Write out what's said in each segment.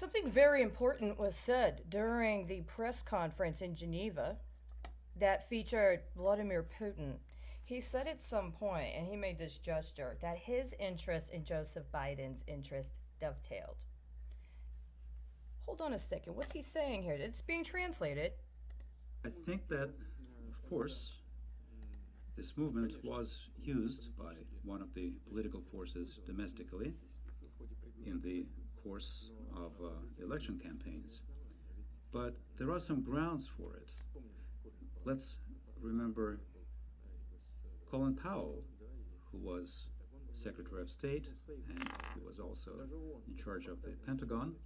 Something very important was said during the press conference in Geneva that featured Vladimir Putin. He said at some point, and he made this gesture, that his interest and Joseph Biden's interest dovetailed. Hold on a second. What's he saying here? It's being translated. I think that, of course, this movement was used by one of the political forces domestically in the course of election campaigns. But there are some grounds for it. Let's remember Colin Powell, who was Secretary of State and who was also in charge of the Pentagon.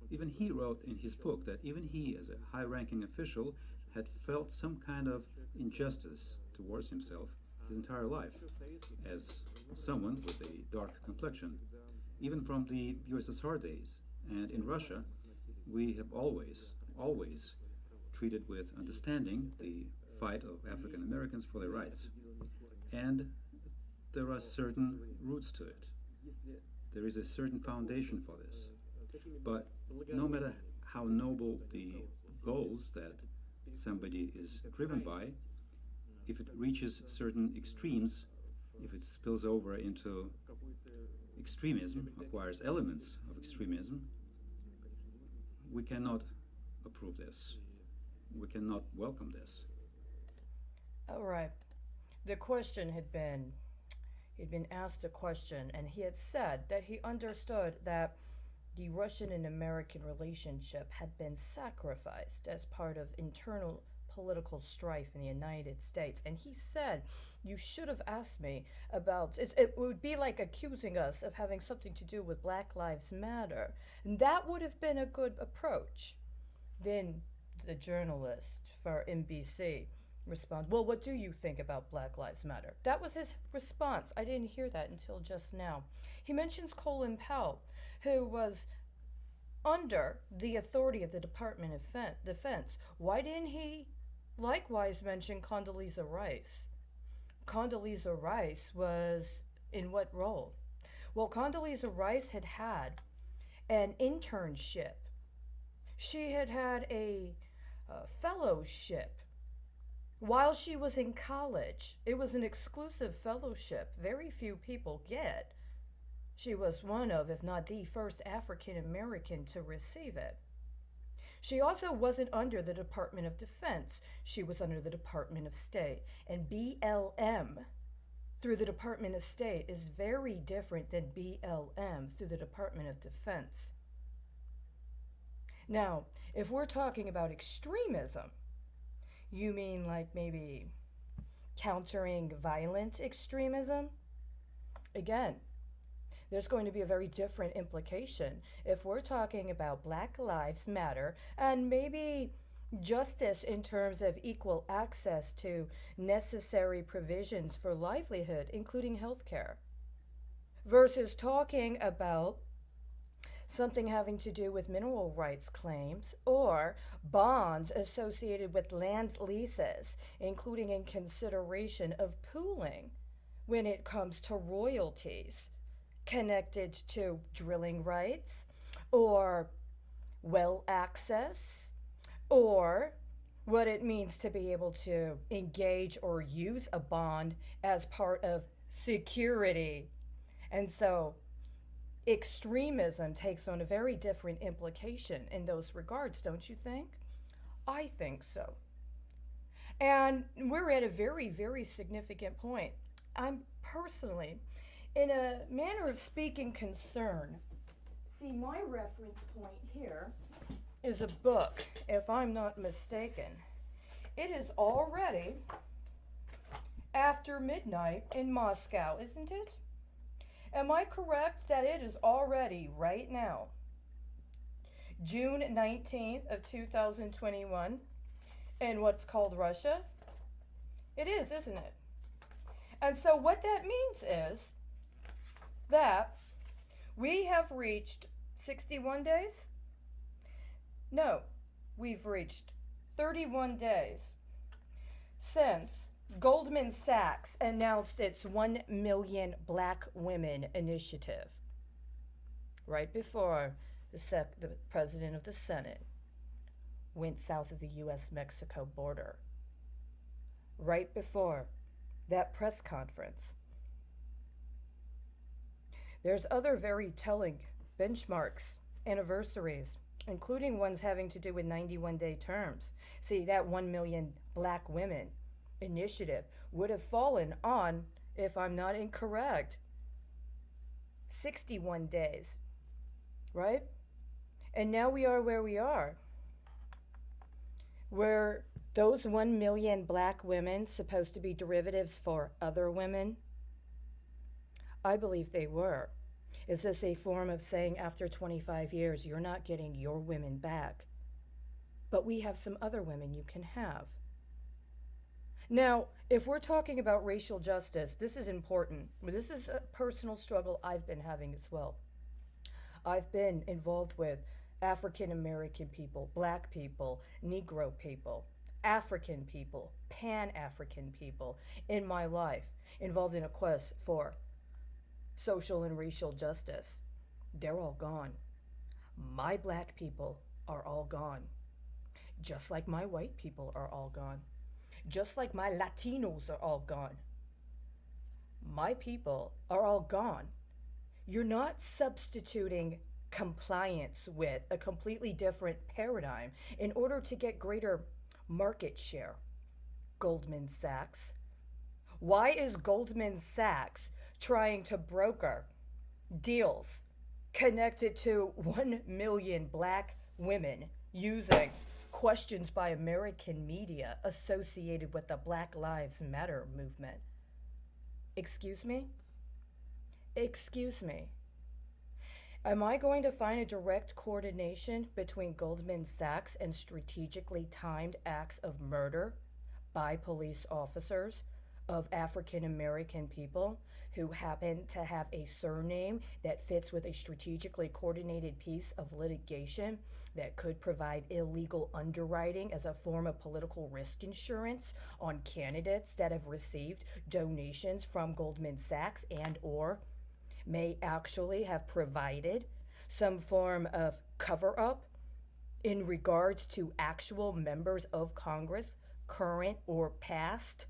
Even he wrote in his book that even he, as a high ranking official, had felt some kind of injustice towards himself his entire life as someone with a dark complexion. Even from the USSR days and in Russia, we have always treated with understanding the fight of African Americans for their rights. And there are certain roots to it. There is a certain foundation for this. But no matter how noble the goals that somebody is driven by, if it reaches certain extremes, if it spills over into extremism, acquires elements of extremism, we cannot approve this. We cannot welcome this. All right. The question had been, he'd been asked a question, and he had said that he understood that the Russian and American relationship had been sacrificed as part of internal political strife in the United States. And he said, you should have asked me about it would be like accusing us of having something to do with Black Lives Matter. And that would have been a good approach. Then the journalist for NBC responds, well, what do you think about Black Lives Matter? That was his response. I didn't hear that until just now. He mentions Colin Powell, who was under the authority of the Department of Defense. Why didn't he likewise mention Condoleezza Rice? Condoleezza Rice was in what role? Well, Condoleezza Rice had had an internship. She had had a fellowship while she was in college. It was an exclusive fellowship. Very few people get. She was one of, if not the first African American to receive it. She also wasn't under the Department of Defense. She was under the Department of State. And BLM through the Department of State is very different than BLM through the Department of Defense. Now, if we're talking about extremism, you mean like maybe countering violent extremism? Again, there's going to be a very different implication if we're talking about Black Lives Matter and maybe justice in terms of equal access to necessary provisions for livelihood, including healthcare, versus talking about something having to do with mineral rights claims or bonds associated with land leases, including in consideration of pooling when it comes to royalties connected to drilling rights or well access or what it means to be able to engage or use a bond as part of security. And so extremism takes on a very different implication in those regards, don't you think? I think so. And we're at a very, very significant point. I'm personally, in a manner of speaking, concerned. See, my reference point here is a book, if I'm not mistaken. It is already after midnight in Moscow, isn't it? Am I correct that it is already, right now, June 19th of 2021 in what's called Russia? It is, isn't it? And so what that means is that we have reached 61 days? No, we've reached 31 days since Goldman Sachs announced its 1 Million Black Women initiative. Right before the president of the Senate, went south of the U.S.-Mexico border. Right before that press conference, there's other very telling benchmarks, anniversaries, including ones having to do with 91-day terms. See, that 1 million black women initiative would have fallen on, if I'm not incorrect, 61 days, right? And now we are where we are, where those 1 million black women supposed to be derivatives for other women, I believe they were. Is this a form of saying after 25 years, you're not getting your women back, but we have some other women you can have? Now, if we're talking about racial justice, this is important. This is a personal struggle I've been having as well. I've been involved with African American people, black people, Negro people, African people, Pan-African people in my life, involved in a quest for social and racial justice. They're all gone. My black people are all gone. Just like my white people are all gone. Just like my Latinos are all gone. My people are all gone. You're not substituting compliance with a completely different paradigm in order to get greater market share. Goldman Sachs. Why is Goldman Sachs trying to broker deals connected to 1 million black women using questions by American media associated with the Black Lives Matter movement? Excuse me? Excuse me. Am I going to find a direct coordination between Goldman Sachs and strategically timed acts of murder by police officers of African American people who happen to have a surname that fits with a strategically coordinated piece of litigation that could provide illegal underwriting as a form of political risk insurance on candidates that have received donations from Goldman Sachs and or may actually have provided some form of cover-up in regards to actual members of Congress, current or past,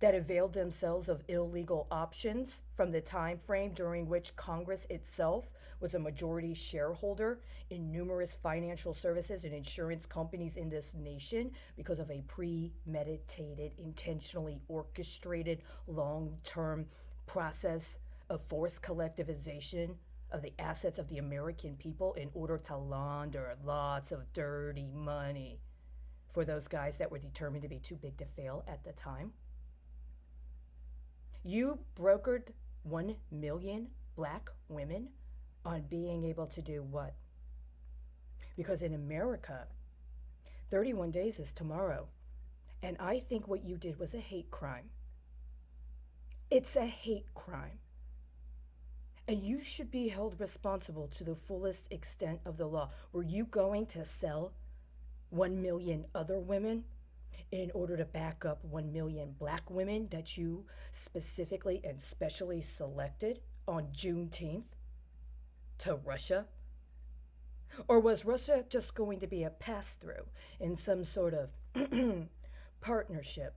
that availed themselves of illegal options from the time frame during which Congress itself was a majority shareholder in numerous financial services and insurance companies in this nation because of a premeditated, intentionally orchestrated, long-term process of forced collectivization of the assets of the American people in order to launder lots of dirty money for those guys that were determined to be too big to fail at the time. You brokered 1 million black women on being able to do what? Because in America, 31 days is tomorrow. And I think what you did was a hate crime. It's a hate crime. And you should be held responsible to the fullest extent of the law. Were you going to sell 1 million other women in order to back up 1 million black women that you specifically and specially selected on Juneteenth to Russia? Or was Russia just going to be a pass-through in some sort of partnership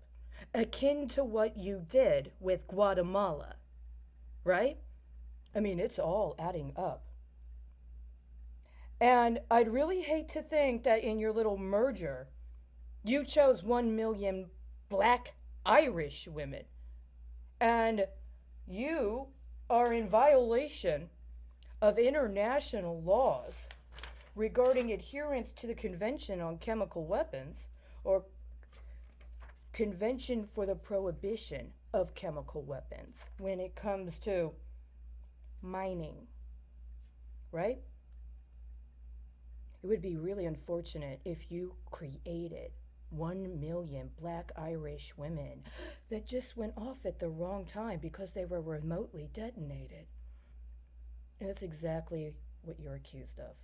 akin to what you did with Guatemala, right? I mean, it's all adding up. And I'd really hate to think that in your little merger, you chose 1 million black Irish women. And you are in violation of international laws regarding adherence to the Convention on Chemical Weapons, or Convention for the Prohibition of Chemical Weapons, when it comes to mining, right? It would be really unfortunate if you created 1 million black Irish women that just went off at the wrong time because they were remotely detonated. And that's exactly what you're accused of.